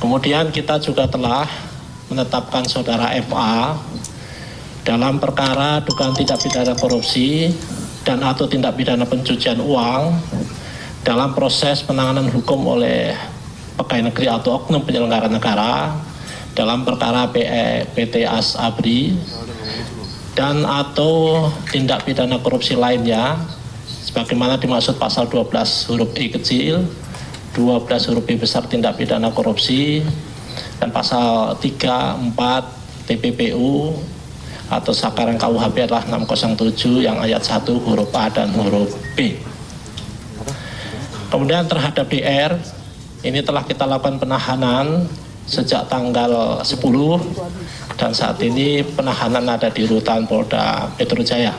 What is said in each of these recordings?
Kemudian kita juga telah menetapkan saudara FA dalam perkara dugaan tindak pidana korupsi dan atau tindak pidana pencucian uang dalam proses penanganan hukum oleh pegawai negeri atau oknum penyelenggara negara dalam perkara PT Asabri dan atau tindak pidana korupsi lainnya sebagaimana dimaksud pasal 12 huruf I kecil, 12 huruf B besar tindak pidana korupsi dan pasal 3, 4 TPPU atau Sakaran KUHP adalah 607 yang ayat 1 huruf A dan huruf B. Kemudian terhadap DR ini telah kita lakukan penahanan sejak tanggal 10 dan saat ini penahanan ada di rutan Polda Metro Jaya.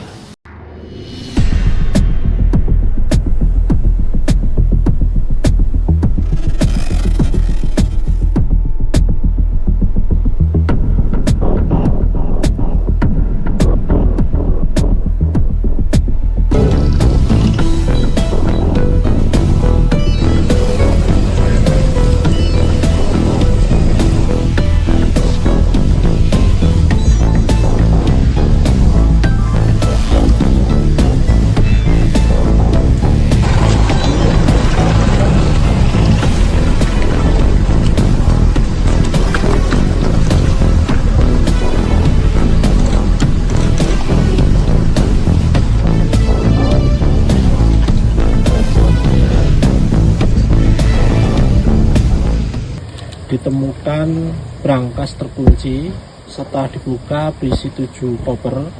Ditemukan brankas terkunci setelah dibuka berisi 7 koper.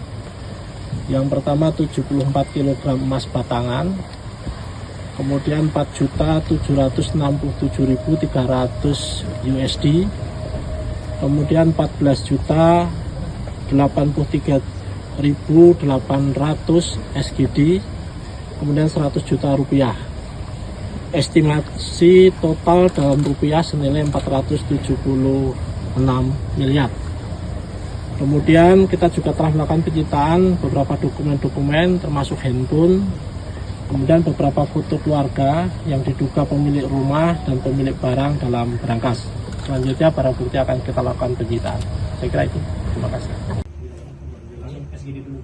Yang pertama 74 kg emas batangan, kemudian 4.767.300 USD, kemudian 14.083.800 SGD, kemudian 100 juta rupiah. Estimasi total dalam rupiah senilai 476 miliar. Kemudian kita juga telah melakukan penyitaan beberapa dokumen-dokumen termasuk handphone, kemudian beberapa foto keluarga yang diduga pemilik rumah dan pemilik barang dalam brankas. Selanjutnya barang bukti akan kita lakukan penyitaan. Saya kira itu. Terima kasih. SGD dulu.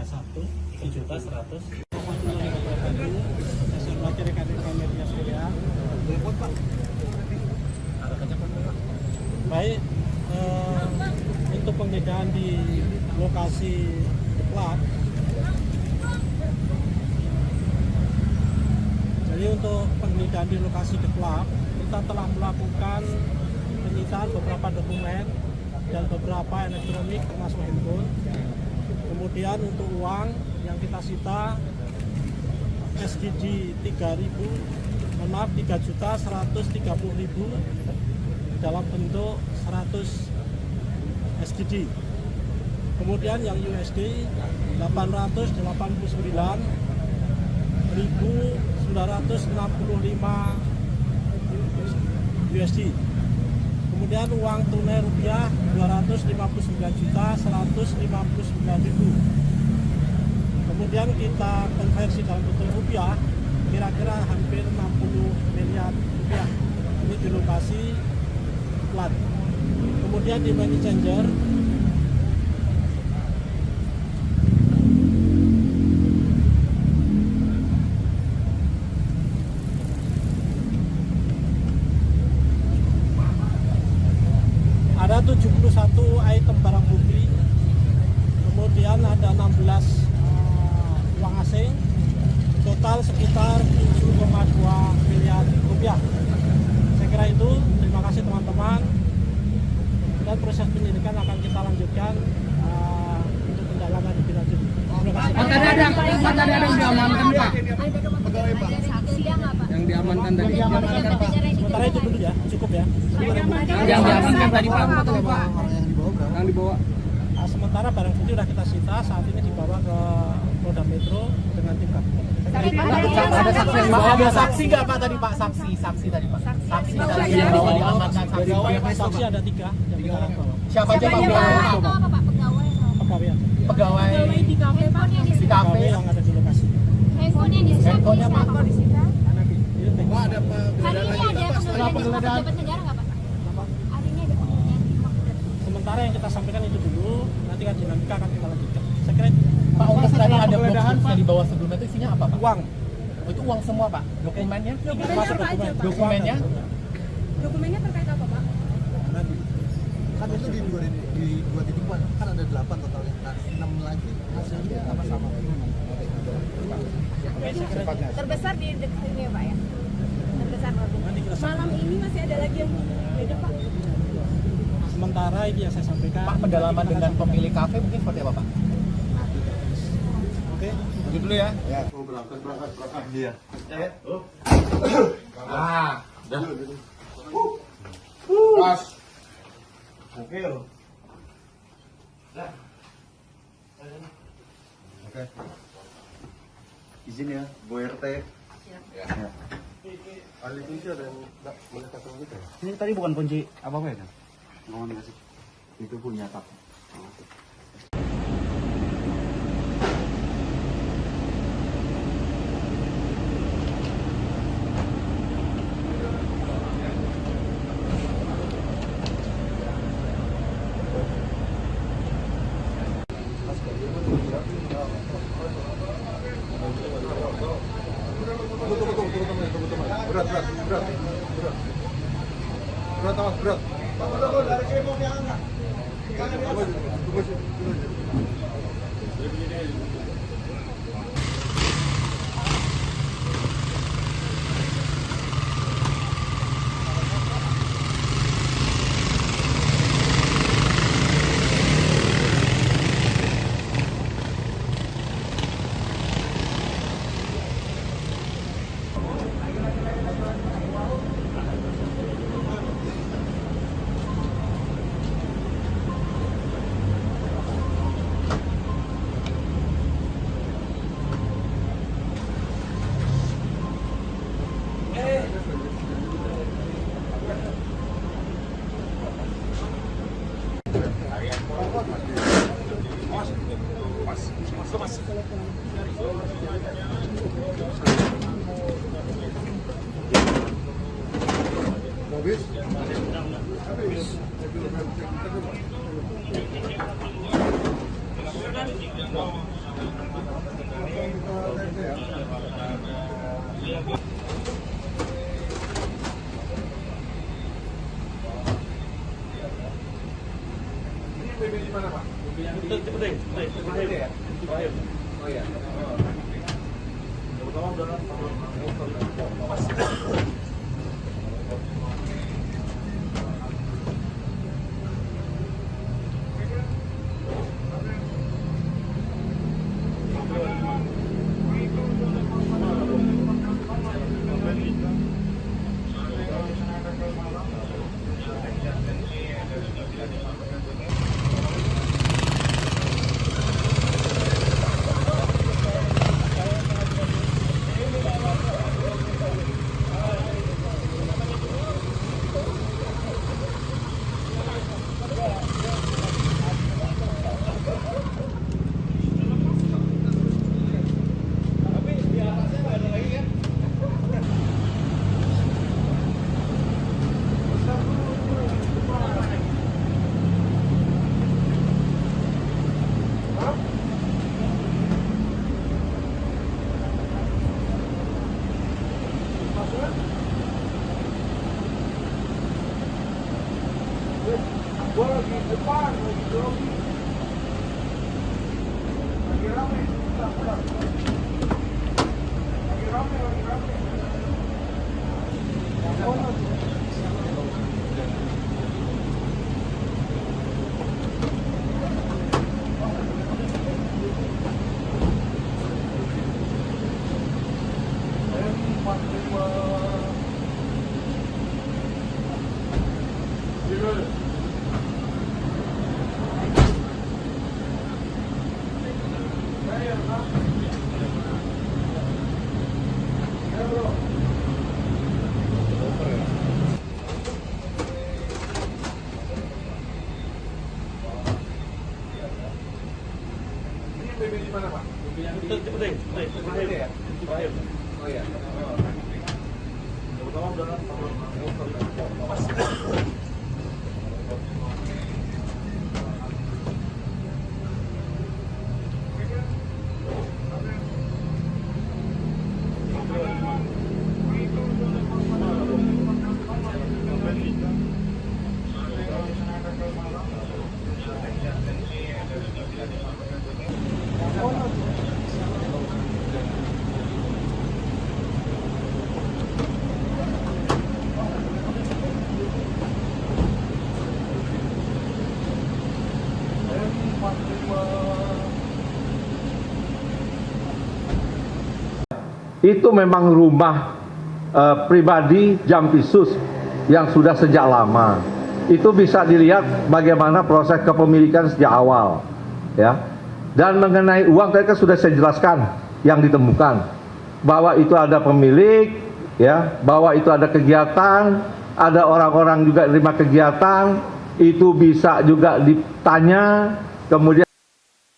Satu, 3.100.000. Baik, untuk penggeledahan di lokasi deklak. Jadi untuk penggeledahan di lokasi deklak, kita telah melakukan penyitaan beberapa dokumen dan beberapa elektronik termasuk handphone. Kemudian untuk uang yang kita sita SGD 3.130.000 dalam bentuk 100 SGD. Kemudian yang USD 889.965 USD. Kemudian uang tunai rupiah 259.159.000. Kemudian kita konversi dalam bentuk rupiah kira-kira hampir 60 miliar rupiah. Ini di lokasi plat. Kemudian di money changer ada 71 item barang bukti, kemudian ada 16 uang asing, total sekitar 7,2 miliar rupiah. Saya kira itu. Terima kasih teman-teman, dan proses penyidikan akan kita lanjutkan untuk pendalaman lebih lanjut. Terima kasih. Tadi ada yang diamankan, Pak. Pegawai Pak. Saksi yang apa? Yang diamankan tadi. Sementara itu dulu ya, cukup ya. Yang diamankan tadi, Pak. Yang dibawa. Sementara barang bukti sudah kita sita, saat ini dibawa ke Polda Metro dengan tim KPK. Ada saksi nggak Pak tadi Pak? Saksi tadi Pak. Saksi tadi yang bawa diamankan. Saksi ada 3 yang kita bawa. Siapa aja Pak? Pegawai atau apa Pak? Pegawai. Pegawai. pegawai di kafe Pak. di kafe yang ada di lokasi. Handphone yang disita. Handphonenya, Pak. Hari ini ada penggeledahan pejabat negara nggak Pak? Hari ini ada penggeledahan. Sementara yang kita sampaikan itu dulu, nanti kan dinamika akan kita lanjutkan. Saya kira Pak Oka tadi ada penggeledahan, box Pak. yang di bawah sebelumnya itu isinya apa Pak? Uang. Oh, itu uang semua Pak? Dokumennya? Termasuk dokumen. Dokumennya? Dokumennya terkait apa Pak? Kan itu di dua titik kan ada 8 totalnya. Nah, 6 lagi hasilnya sama-sama. Terbesar di dekat sini ya Pak ya? Terbesar Nanti kita sampaikan. malam ini masih ada lagi yang beda Pak? Sementara ini yang saya sampaikan. Pak, pendalaman dengan pemilik kafe mungkin seperti apa Pak? Oke. Begitu dulu ya. Oh, berangkat. Iya. Ah, Pas. Oke loh. Oke. Izin ya, Bu RT. Ya. Ahli kunci ada yang nggak boleh kasih kita ya? Ini tadi bukan kunci apa-apa ya? Mau dikasih. Itu punya tak. Berat. Itu memang rumah pribadi Jampitsus yang sudah sejak lama. Itu bisa dilihat bagaimana proses kepemilikan sejak awal, ya. Dan mengenai uang tadi kan sudah saya jelaskan yang ditemukan, bahwa itu ada pemilik, ya, bahwa itu ada kegiatan, ada orang-orang juga terima kegiatan, itu bisa juga ditanya, kemudian.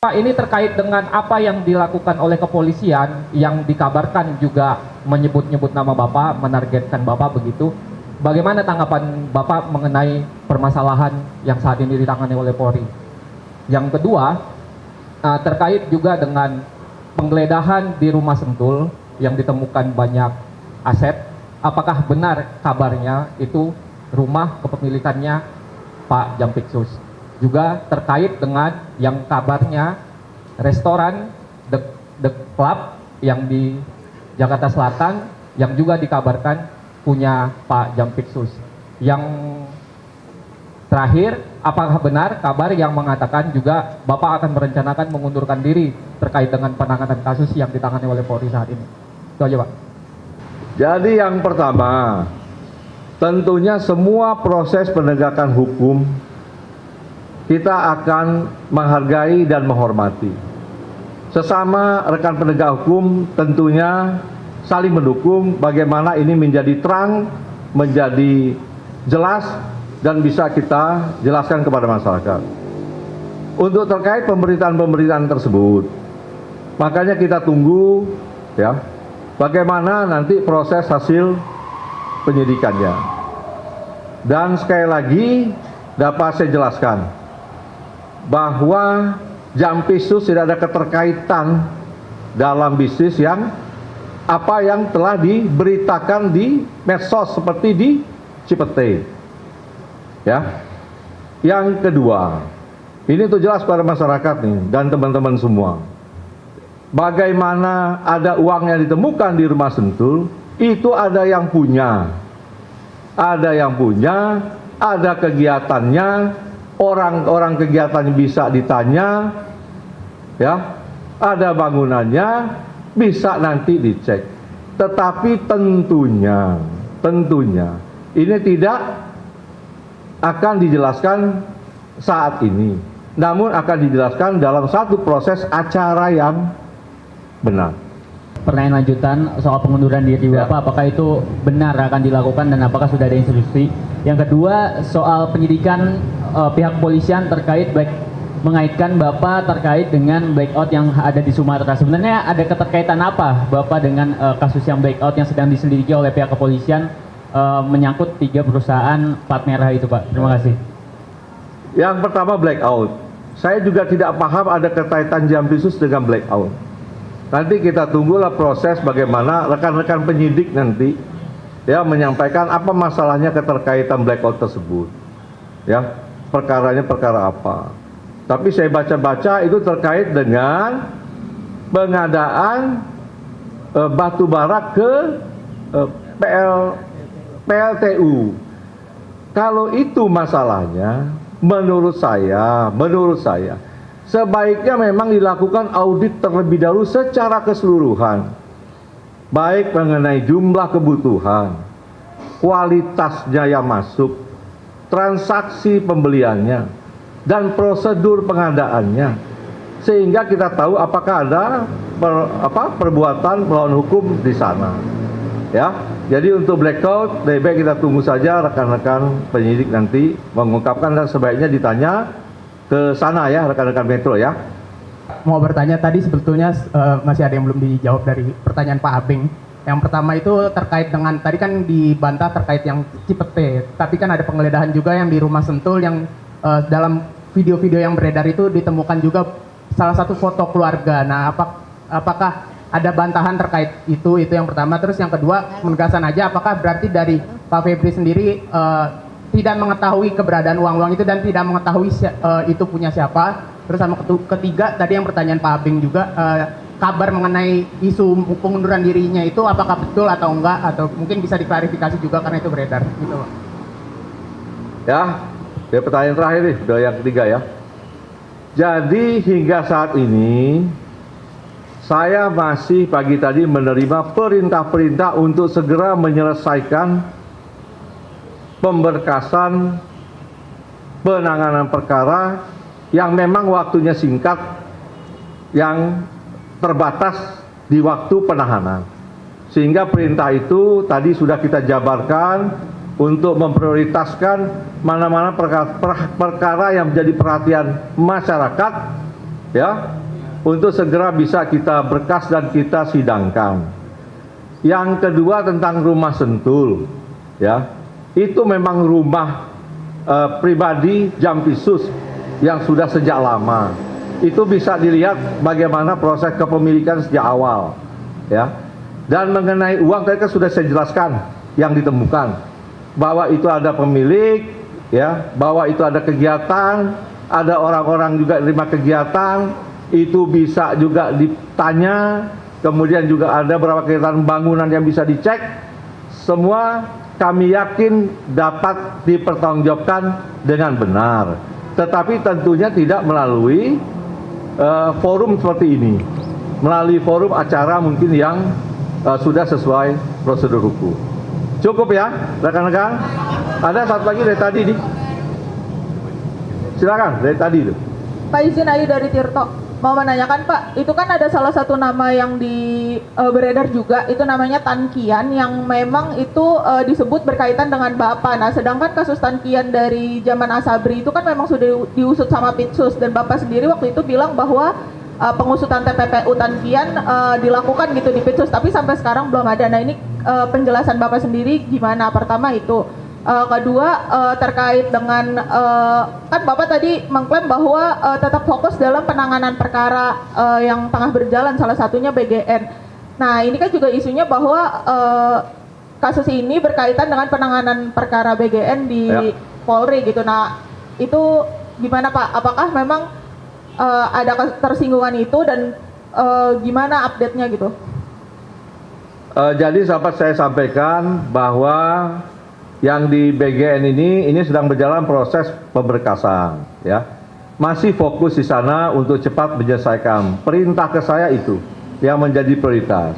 Pak, ini terkait dengan apa yang dilakukan oleh kepolisian yang dikabarkan juga menyebut-nyebut nama Bapak, menargetkan Bapak begitu. Bagaimana tanggapan Bapak mengenai permasalahan yang saat ini ditangani oleh Polri? Yang kedua, terkait juga dengan penggeledahan di rumah Sentul yang ditemukan banyak aset. Apakah benar kabarnya itu rumah kepemilikannya Pak Jampitsus? Juga terkait dengan yang kabarnya restoran The Club yang di Jakarta Selatan yang juga dikabarkan punya Pak Jampitsus. Yang terakhir, apakah benar kabar yang mengatakan juga Bapak akan merencanakan mengundurkan diri terkait dengan penanganan kasus yang ditangani oleh Polri saat ini? Itu aja, Pak. Jadi yang pertama, tentunya semua proses penegakan hukum kita akan menghargai dan menghormati. Sesama rekan penegak hukum tentunya saling mendukung bagaimana ini menjadi terang, menjadi jelas, dan bisa kita jelaskan kepada masyarakat. Untuk terkait pemberitaan-pemberitaan tersebut, makanya kita tunggu, ya, bagaimana nanti proses hasil penyidikannya. Dan sekali lagi dapat saya jelaskan bahwa Jampitsus tidak ada keterkaitan dalam bisnis yang apa yang telah diberitakan di medsos seperti di Cipete. Ya. Yang kedua, ini tuh jelas pada masyarakat nih dan teman-teman semua. Bagaimana ada uang yang ditemukan di rumah Sentul, itu ada yang punya. Ada yang punya, ada kegiatannya, orang-orang kegiatan bisa ditanya, ya, ada bangunannya, bisa nanti dicek. Tetapi tentunya ini tidak akan dijelaskan saat ini, namun akan dijelaskan dalam satu proses acara yang benar. Pertanyaan lanjutan soal pengunduran diri Bapak, apakah itu benar akan dilakukan dan apakah sudah ada instruksi? Yang kedua, soal penyidikan pihak kepolisian terkait mengaitkan Bapak terkait dengan blackout yang ada di Sumatera. Sebenarnya ada keterkaitan apa Bapak dengan kasus yang blackout yang sedang diselidiki oleh pihak kepolisian menyangkut 3 perusahaan plat merah itu, Pak? Terima kasih. Yang pertama blackout. Saya juga tidak paham ada kaitan Jampitsus dengan blackout. Nanti kita tunggulah proses bagaimana rekan-rekan penyidik nanti, ya, menyampaikan apa masalahnya keterkaitan blackout tersebut. Ya, perkaranya perkara apa. Tapi saya baca-baca itu terkait dengan pengadaan batu bara ke PLTU. Kalau itu masalahnya, menurut saya sebaiknya memang dilakukan audit terlebih dahulu secara keseluruhan, baik mengenai jumlah kebutuhan, kualitasnya yang masuk, transaksi pembeliannya, dan prosedur pengadaannya, sehingga kita tahu apakah ada perbuatan melawan hukum di sana. Ya, jadi untuk blackout, lebih baik kita tunggu saja rekan-rekan penyidik nanti mengungkapkan, dan sebaiknya ditanya ke sana, ya, rekan-rekan Metro, ya. Mau bertanya tadi sebetulnya masih ada yang belum dijawab dari pertanyaan Pak Abeng. Yang pertama itu terkait dengan tadi kan dibantah terkait yang Cipete, tapi kan ada penggeledahan juga yang di rumah Sentul yang dalam video-video yang beredar itu ditemukan juga salah satu foto keluarga. Nah, apakah ada bantahan terkait itu yang pertama. Terus yang kedua, penegasan aja apakah berarti dari Pak Febri sendiri tidak mengetahui keberadaan uang-uang itu dan tidak mengetahui itu punya siapa. Terus sama ketiga tadi yang pertanyaan Pak Abeng juga kabar mengenai isu pengunduran dirinya itu apakah betul atau enggak, atau mungkin bisa diklarifikasi juga karena itu beredar gitu Pak. Ya, pertanyaan terakhir nih, udah yang ketiga ya. Jadi hingga saat ini saya masih pagi tadi menerima perintah-perintah untuk segera menyelesaikan pemberkasan penanganan perkara yang memang waktunya singkat, yang terbatas di waktu penahanan. Sehingga perintah itu tadi sudah kita jabarkan untuk memprioritaskan mana-mana perkara yang menjadi perhatian masyarakat, ya, untuk segera bisa kita berkas dan kita sidangkan. Yang kedua tentang rumah Sentul, ya. Itu memang rumah pribadi Jampisus yang sudah sejak lama. Itu bisa dilihat bagaimana proses kepemilikan sejak awal, ya. Dan mengenai uang tadi kan sudah saya jelaskan yang ditemukan, bahwa itu ada pemilik, ya, bahwa itu ada kegiatan, ada orang-orang juga terima kegiatan, itu bisa juga ditanya, kemudian juga ada beberapa kegiatan bangunan yang bisa dicek, semua kami yakin dapat dipertanggungjawabkan dengan benar, tetapi tentunya tidak melalui forum seperti ini, melalui forum acara mungkin yang sudah sesuai prosedur hukum. Cukup ya, rekan-rekan. Ada satu lagi dari tadi nih. Silakan dari tadi itu. Pak izin Ayu dari Tirto. Mau menanyakan Pak, itu kan ada salah satu nama yang beredar juga, itu namanya Tan Kian yang memang itu disebut berkaitan dengan Bapak. Nah, sedangkan kasus Tan Kian dari zaman Asabri itu kan memang sudah diusut sama Pitsus, dan Bapak sendiri waktu itu bilang bahwa pengusutan TPPU Tan Kian dilakukan gitu di Pitsus, tapi sampai sekarang belum ada. Nah, ini penjelasan Bapak sendiri gimana? Pertama itu. Kedua terkait dengan kan Bapak tadi mengklaim bahwa tetap fokus dalam penanganan perkara yang tengah berjalan, salah satunya BGN. Nah, ini kan juga isunya bahwa kasus ini berkaitan dengan penanganan perkara BGN di Polri gitu. Nah, itu gimana Pak? Apakah memang ada ketersinggungan itu dan gimana update-nya gitu? Jadi dapat saya sampaikan bahwa yang di BGN ini sedang berjalan proses pemberkasan, ya. Masih fokus di sana untuk cepat menyelesaikan. Perintah ke saya itu yang menjadi prioritas.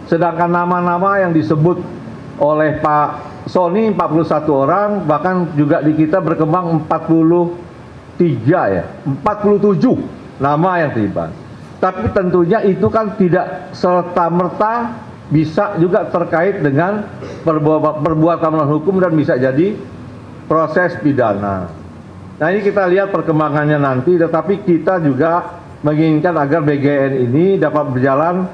Sedangkan nama-nama yang disebut oleh Pak Sony 41 orang, bahkan juga di kita berkembang 47 nama yang terlibat. Tapi tentunya itu kan tidak serta-merta bisa juga terkait dengan perbuatan melawan hukum dan bisa jadi proses pidana. Nah, ini kita lihat perkembangannya nanti, tetapi kita juga menginginkan agar BGN ini dapat berjalan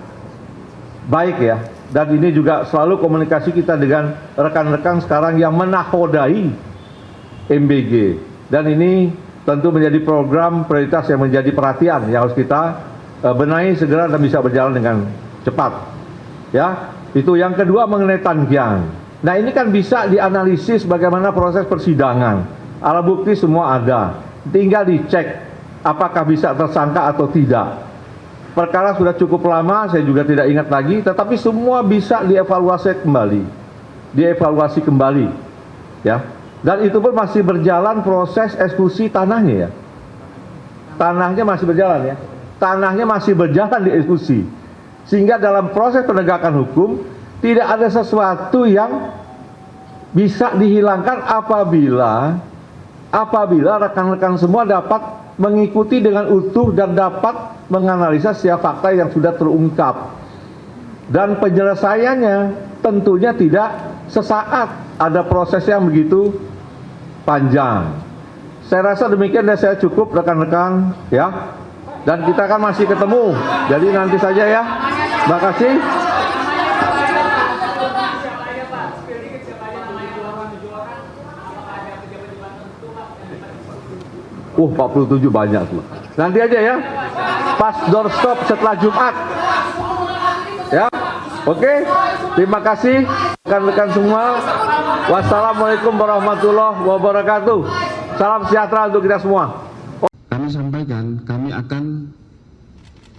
baik ya. Dan ini juga selalu komunikasi kita dengan rekan-rekan sekarang yang menakodai MBG. Dan ini tentu menjadi program prioritas yang menjadi perhatian yang harus kita benahi segera dan bisa berjalan dengan cepat. Ya, itu yang kedua mengenai Tan Kian. Nah, ini kan bisa dianalisis bagaimana proses persidangan. Alat bukti semua ada. Tinggal dicek apakah bisa tersangka atau tidak. Perkara sudah cukup lama, saya juga tidak ingat lagi, tetapi semua bisa dievaluasi kembali. Ya. Dan itu pun masih berjalan proses eksekusi tanahnya ya. Tanahnya masih berjalan ya. Tanahnya masih berjalan dieksekusi. Sehingga dalam proses penegakan hukum tidak ada sesuatu yang bisa dihilangkan apabila rekan-rekan semua dapat mengikuti dengan utuh dan dapat menganalisa setiap fakta yang sudah terungkap. Dan penyelesaiannya tentunya tidak sesaat, ada proses yang begitu panjang. Saya rasa demikian dan saya cukup rekan-rekan ya. dan kita kan masih ketemu. Jadi nanti saja ya. Terima kasih. 47 banyak tuh. Nanti aja ya. Pas doorstop setelah Jumat. Ya. Oke. Terima kasih rekan-rekan semua. Wassalamualaikum warahmatullahi wabarakatuh. Salam sejahtera untuk kita semua. Kami sampaikan, kami akan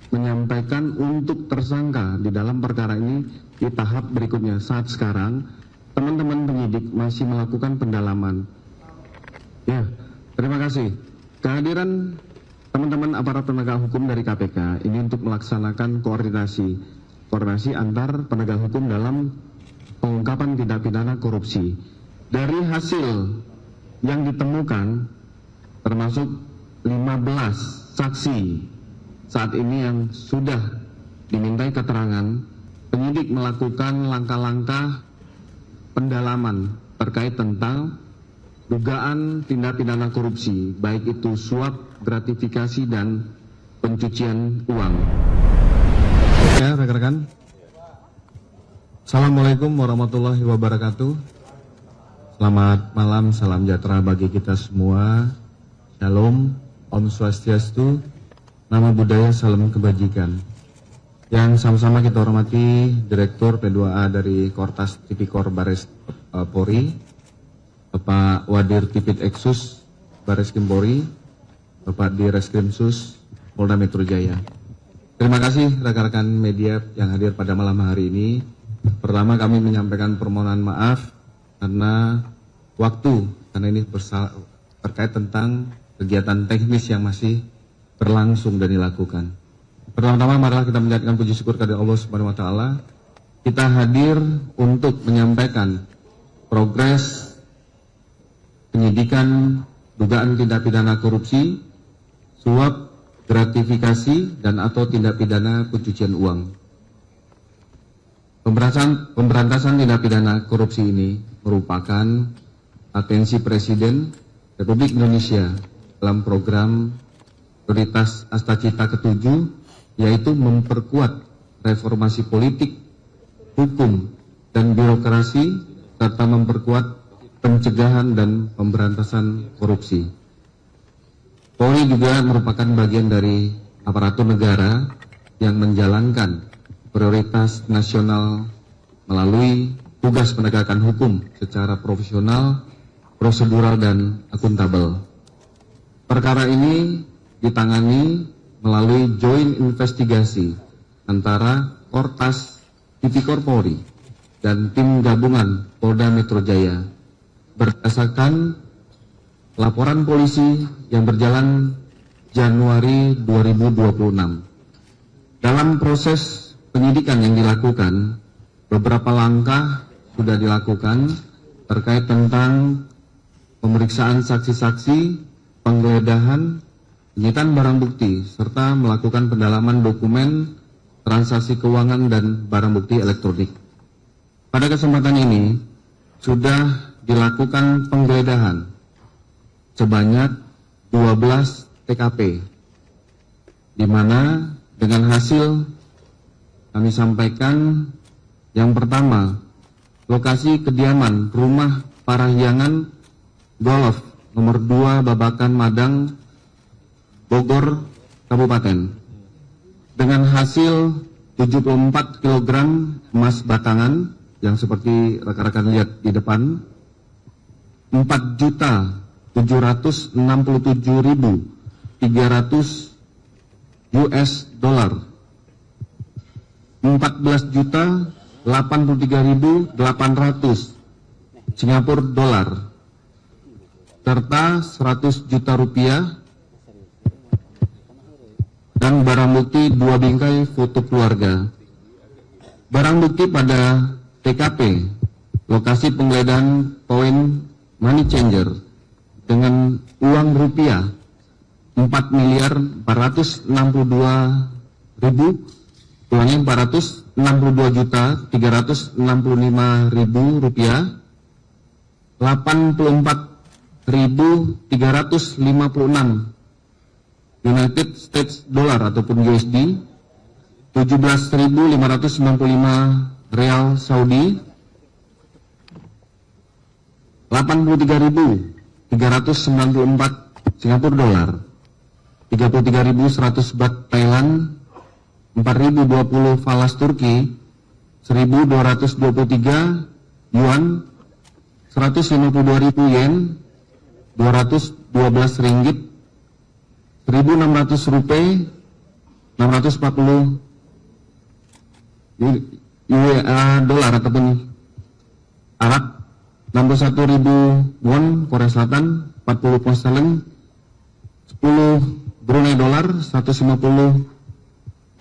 menyampaikan untuk tersangka di dalam perkara ini di tahap berikutnya. Saat sekarang, teman-teman penyidik masih melakukan pendalaman. Ya, terima kasih. Kehadiran teman-teman aparat penegak hukum dari KPK ini untuk melaksanakan koordinasi antar penegak hukum dalam pengungkapan tindak pidana korupsi. Dari hasil yang ditemukan, termasuk 15 saksi saat ini yang sudah dimintai keterangan, penyidik melakukan langkah-langkah pendalaman terkait tentang dugaan tindak pidana korupsi, baik itu suap, gratifikasi, dan pencucian uang. Ya, rekan-rekan. Assalamualaikum warahmatullahi wabarakatuh. Selamat malam, salam sejahtera bagi kita semua. Shalom, Om Swastiastu, Namo Buddhaya, salam kebajikan. Yang sama-sama kita hormati Direktur P2A dari Kortas Tipikor Baris Polri, Bapak Wadir Tipit Eksus Baris Krim Polri, Bapak Direskrimsus Polda Metro Jaya. Terima kasih rekan-rekan media yang hadir pada malam hari ini. Pertama kami menyampaikan permohonan maaf karena waktu, karena ini terkait tentang kegiatan teknis yang masih berlangsung dan dilakukan. Pertama-tama marilah kita menjadikan puji syukur kepada Allah Subhanahu wa taala. Kita hadir untuk menyampaikan progres penyidikan dugaan tindak pidana korupsi, suap, gratifikasi, dan atau tindak pidana pencucian uang. Pemberantasan tindak pidana korupsi ini merupakan atensi Presiden Republik Indonesia dalam program prioritas Astacita ke-7, yaitu memperkuat reformasi politik, hukum, dan birokrasi, serta memperkuat pencegahan dan pemberantasan korupsi. Polri juga merupakan bagian dari aparatur negara yang menjalankan prioritas nasional melalui tugas penegakan hukum secara profesional, prosedural, dan akuntabel. Perkara ini ditangani melalui joint investigasi antara Kortas Tipikor Polri dan tim gabungan Polda Metro Jaya berdasarkan laporan polisi yang berjalan Januari 2026. Dalam proses penyidikan yang dilakukan, beberapa langkah sudah dilakukan terkait tentang pemeriksaan saksi-saksi, penggeledahan, penyitaan barang bukti, serta melakukan pendalaman dokumen, transaksi keuangan, dan barang bukti elektronik. Pada kesempatan ini, sudah dilakukan penggeledahan sebanyak 12 TKP, di mana dengan hasil kami sampaikan yang pertama, lokasi kediaman rumah Parahyangan Golf nomor 2 Babakan Madang, Bogor, Kabupaten, dengan hasil 74 kg emas batangan yang seperti rekan-rekan lihat di depan, 4.767.300 US dollar, 14.083.800 Singapura dolar, serta 100 juta rupiah, dan barang bukti 2 bingkai foto keluarga. Barang bukti pada TKP, lokasi penggeledahan poin money changer dengan uang rupiah 4.462.365.000 rupiah, 84.356 United States Dollar ataupun USD 17.595 Real Saudi, 83.394 Singapura Dolar, 33.100 Baht Thailand, 4.020 Falas Turki, 1.223 Yuan, 152.000 Yen, 212 Ringgit, 1.600 Rupiah, 640 dolar ataupun Arab, 61.000 won Korea Selatan, 40 pound sterling, 10 Brunei dolar, 150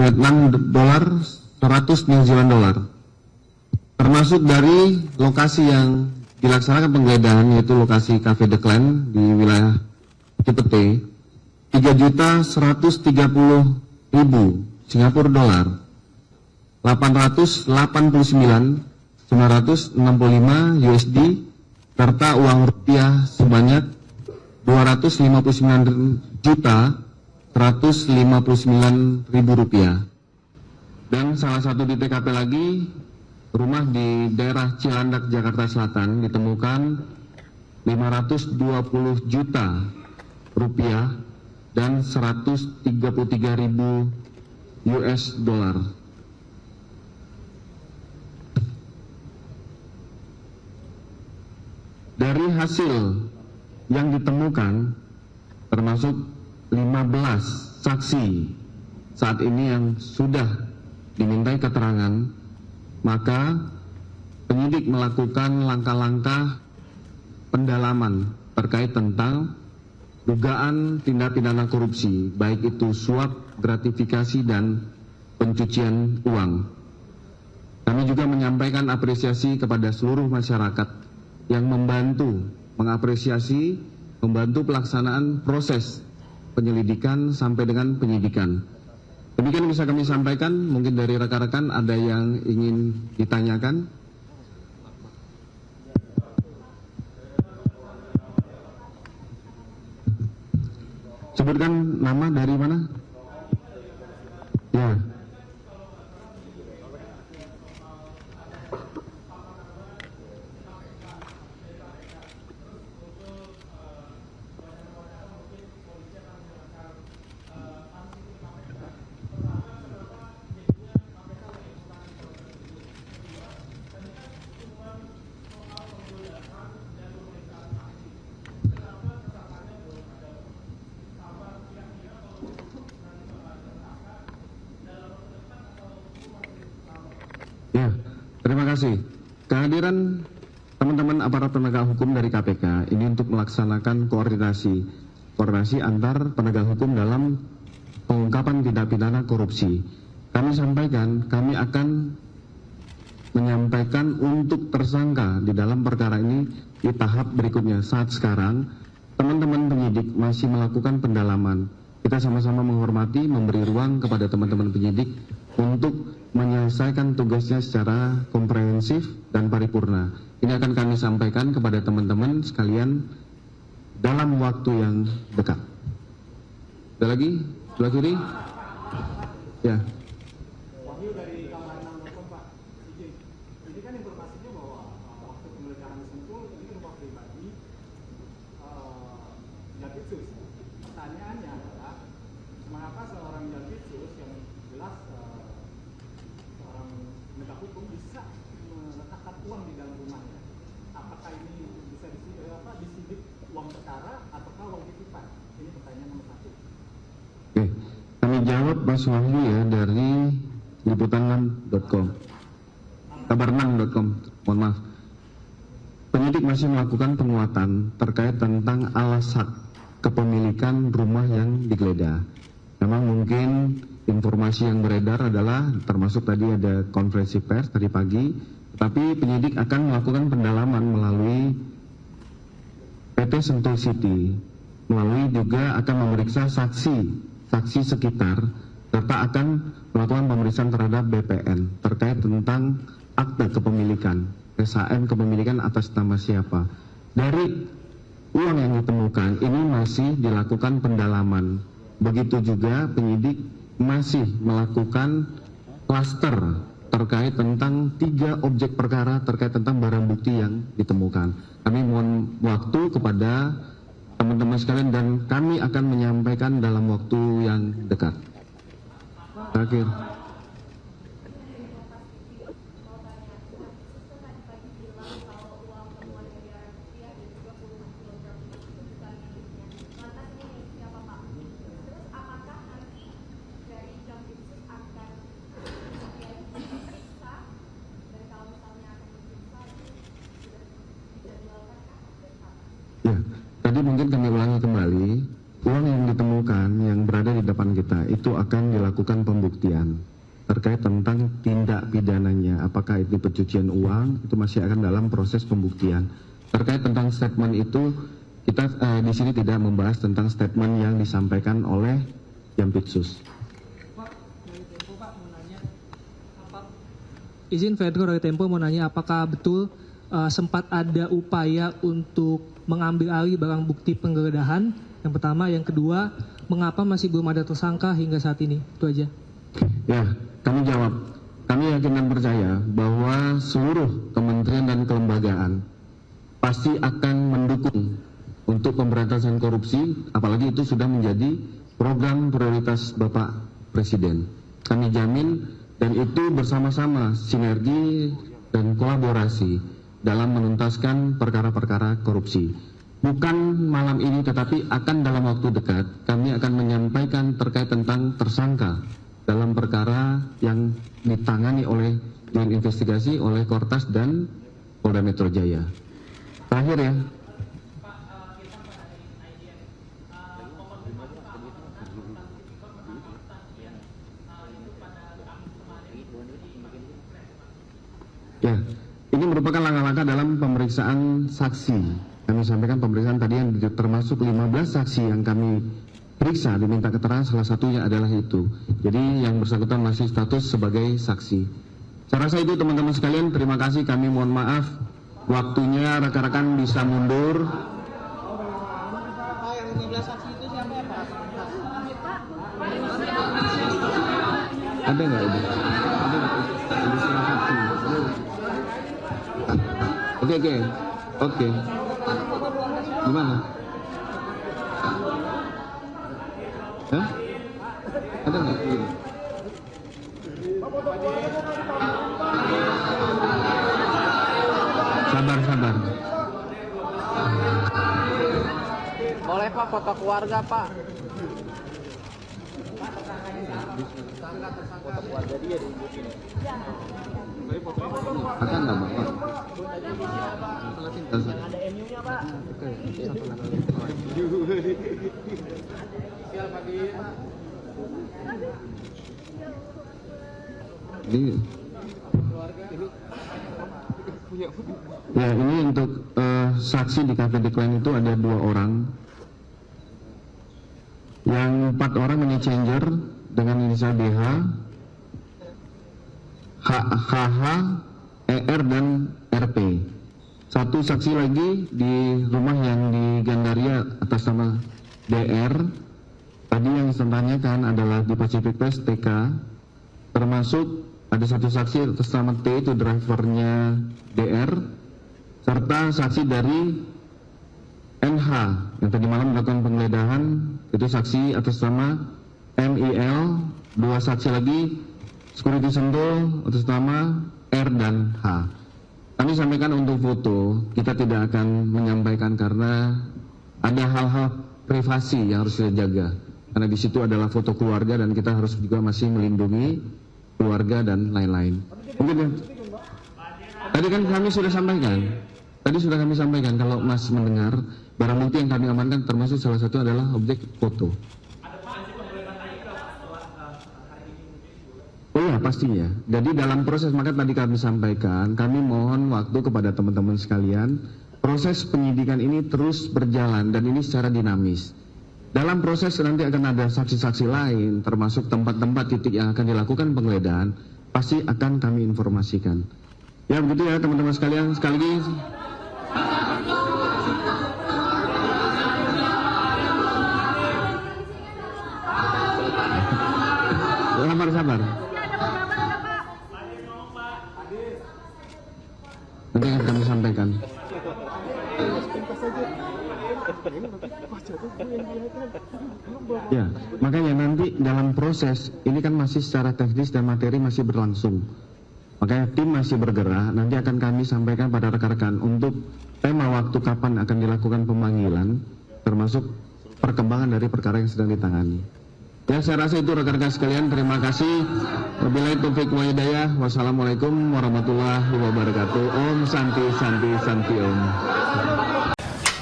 Vietnam dolar, 100 New Zealand dolar. Termasuk dari lokasi yang dilaksanakan penggeledahan, yaitu lokasi Cafe The Clan di wilayah Cipete, 3.130.000 Singapura dolar, 889.965 USD, serta uang rupiah sebanyak 259.159.000 rupiah. Dan salah satu di TKP lagi, rumah di daerah Cilandak, Jakarta Selatan, ditemukan 520 juta rupiah dan 133.000 US dollar. Dari hasil yang ditemukan, termasuk 15 saksi saat ini yang sudah dimintai keterangan, maka penyidik melakukan langkah-langkah pendalaman terkait tentang dugaan tindak pidana korupsi, baik itu suap, gratifikasi, dan pencucian uang. Kami juga menyampaikan apresiasi kepada seluruh masyarakat yang mengapresiasi, membantu pelaksanaan proses penyelidikan sampai dengan penyidikan. Demikian bisa kami sampaikan. Mungkin dari rekan-rekan ada yang ingin ditanyakan. Sebutkan nama, dari mana? Ya. Terima kasih. Kehadiran teman-teman aparat penegak hukum dari KPK ini untuk melaksanakan koordinasi antar penegak hukum dalam pengungkapan tindak pidana korupsi. Kami sampaikan, kami akan menyampaikan untuk tersangka di dalam perkara ini di tahap berikutnya. Saat sekarang, teman-teman penyidik masih melakukan pendalaman. Kita sama-sama menghormati, memberi ruang kepada teman-teman penyidik untuk menyelesaikan tugasnya secara komprehensif dan paripurna. Ini akan kami sampaikan kepada teman-teman sekalian dalam waktu yang dekat. Ada lagi? Sebelah kiri? Ya. Wahyu dari Kamar 6.com, Pak. Ini kan informasinya bahwa waktu penggeledahan Sentul ini rumah pribadi Jampitsus. Pertanyaannya adalah, mengapa seorang Jampitsus yang jelas seorang penegak hukum bisa meletakkan uang di dalam rumahnya? Apakah ini bisa disidik uang perkara ataukah uang titipan? Ini pertanyaan nomor 1. Oke, kami jawab Mas Wahyu ya dari liputan6.com, kabar6.com. Mohon maaf. Penyidik masih melakukan penguatan terkait tentang alasan kepemilikan rumah yang digeledah. Memang mungkin informasi yang beredar adalah termasuk tadi ada konferensi pers tadi pagi, tapi penyidik akan melakukan pendalaman melalui PT Sentul City, melalui juga akan memeriksa saksi sekitar, serta akan melakukan pemeriksaan terhadap BPN terkait tentang akte kepemilikan, SHM kepemilikan atas nama siapa. Dari uang yang ditemukan ini masih dilakukan pendalaman begitu juga penyidik masih melakukan klaster terkait tentang 3 objek perkara terkait tentang barang bukti yang ditemukan. Kami mohon waktu kepada teman-teman sekalian dan kami akan menyampaikan dalam waktu yang dekat. Terakhir. Ya, tadi mungkin kami ulangi kembali, uang yang ditemukan yang berada di depan kita itu akan dilakukan pembuktian terkait tentang tindak pidananya, apakah itu pencucian uang, itu masih akan dalam proses pembuktian. Terkait tentang statement itu, kita di sini tidak membahas tentang statement yang disampaikan oleh Jampitsus. Izin Fedro dari Tempo mau nanya apakah betul sempat ada upaya untuk mengambil alih barang bukti penggeledahan? Yang pertama, yang kedua, mengapa masih belum ada tersangka hingga saat ini? Itu aja. Ya, kami jawab. Kami yakin dan percaya bahwa seluruh kementerian dan kelembagaan pasti akan mendukung untuk pemberantasan korupsi, apalagi itu sudah menjadi program prioritas Bapak Presiden. Kami jamin dan itu bersama-sama sinergi dan kolaborasi dalam menuntaskan perkara-perkara korupsi. Bukan malam ini tetapi akan dalam waktu dekat kami akan menyampaikan terkait tentang tersangka dalam perkara yang ditangani oleh Dirjen Investigasi oleh Kortas dan Polda Metro Jaya. Terakhir ya. Ya, ini merupakan langkah-langkah dalam pemeriksaan saksi. Kami sampaikan pemeriksaan tadi yang termasuk 15 saksi yang kami periksa diminta keterangan, salah satunya adalah itu. Jadi yang bersangkutan masih status sebagai saksi. Saya rasa itu teman-teman sekalian, terima kasih, kami mohon maaf waktunya rekan-rekan bisa mundur. Ada nggak ini? Oke. Gimana? Hah? Ada nggak? Sabar. Boleh Pak foto keluarga Pak. Foto keluarga dia diunjukin. Akan nggak Bapak? Ada MU-nya Pak. Ya, ini untuk saksi di Cafe Decline itu ada 2 orang. Yang 4 orang money changer dengan inisial BH, HH, ER dan RP. 1 saksi lagi di rumah yang di Gandaria atas nama DR. Tadi yang ditanyakan adalah di Pacific Place TK, termasuk ada 1 saksi atas nama T, itu drivernya DR, serta saksi dari NH yang tadi malam melakukan penggeledahan, itu saksi atas nama MIL. 2 saksi lagi security Sentul atas nama R dan H. Kami sampaikan untuk foto, kita tidak akan menyampaikan karena ada hal-hal privasi yang harus kita jaga. Karena di situ adalah foto keluarga dan kita harus juga masih melindungi keluarga dan lain-lain. Mungkin ya. Tadi kan kami sudah sampaikan. Tadi sudah kami sampaikan kalau Mas mendengar, barang bukti yang kami amankan termasuk salah satu adalah objek foto. Oh iya, pastinya. Jadi dalam proses, maka tadi kami sampaikan, kami mohon waktu kepada teman-teman sekalian. Proses penyidikan ini terus berjalan dan ini secara dinamis. Dalam proses nanti akan ada saksi-saksi lain, termasuk tempat-tempat titik yang akan dilakukan penggeledahan, pasti akan kami informasikan. Ya begitu ya teman-teman sekalian, sekali lagi. sabar. Nanti akan kami sampaikan. Ya, makanya nanti dalam proses ini kan masih secara teknis dan materi masih berlangsung. Makanya tim masih bergerak, nanti akan kami sampaikan pada rekan-rekan untuk tema waktu kapan akan dilakukan pemanggilan, termasuk perkembangan dari perkara yang sedang ditangani. Ya, saya rasa itu rekan-rekan sekalian, terima kasih. Wabillahi taufiq wal hidayah. Wassalamualaikum warahmatullahi wabarakatuh. Om Santi Santi Santi Om.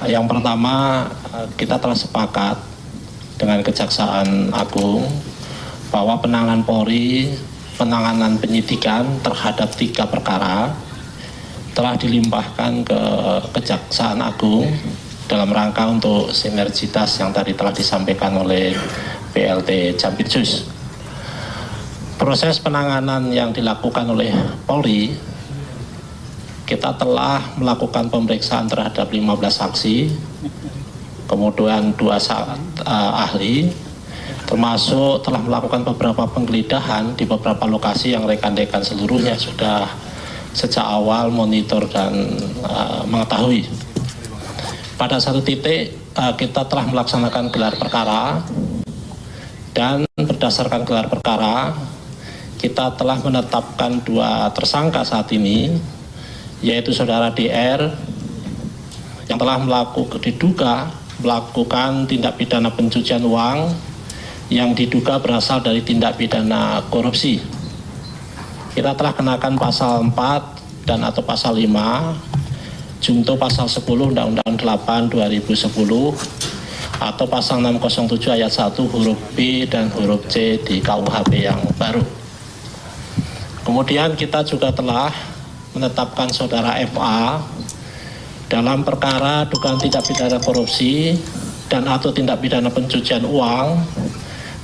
Yang pertama, kita telah sepakat dengan Kejaksaan Agung bahwa penanganan Polri, penanganan penyidikan terhadap 3 perkara telah dilimpahkan ke Kejaksaan Agung dalam rangka untuk sinergitas yang tadi telah disampaikan oleh PLT Jampitsus. Proses penanganan yang dilakukan oleh Polri, kita telah melakukan pemeriksaan terhadap 15 saksi, kemudian 2 ahli, termasuk telah melakukan beberapa penggeledahan di beberapa lokasi yang rekan-rekan seluruhnya sudah sejak awal monitor dan mengetahui. Pada satu titik kita telah melaksanakan gelar perkara, dan berdasarkan gelar perkara kita telah menetapkan 2 tersangka saat ini, yaitu saudara DR yang telah diduga melakukan tindak pidana pencucian uang yang diduga berasal dari tindak pidana korupsi. Kita telah kenakan pasal 4 dan atau pasal 5 junto pasal 10 Undang-Undang 8 2010 atau pasal 607 ayat 1 huruf B dan huruf C di KUHP yang baru. Kemudian kita juga telah menetapkan saudara FA dalam perkara dugaan tindak pidana korupsi dan atau tindak pidana pencucian uang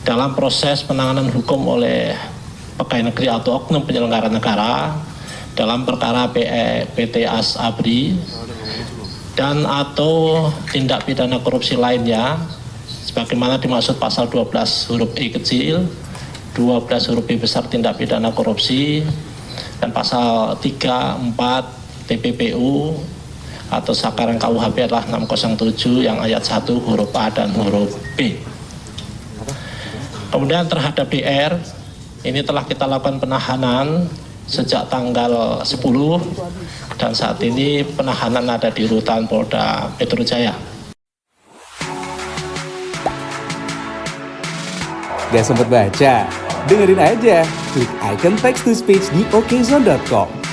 dalam proses penanganan hukum oleh pegawai negeri atau oknum penyelenggara negara dalam perkara PT Asabri dan atau tindak pidana korupsi lainnya sebagaimana dimaksud pasal 12 huruf I kecil, 12 huruf B besar tindak pidana korupsi, dan pasal 3, 4 TPPU atau Sakaran KUHP adalah 607 yang ayat 1 huruf A dan huruf B. Kemudian terhadap DR ini telah kita lakukan penahanan sejak tanggal 10 dan saat ini penahanan ada di rutan Polda Metro Jaya. Gak sempet baca? Dengerin aja, klik icon text to speech di okezone.com.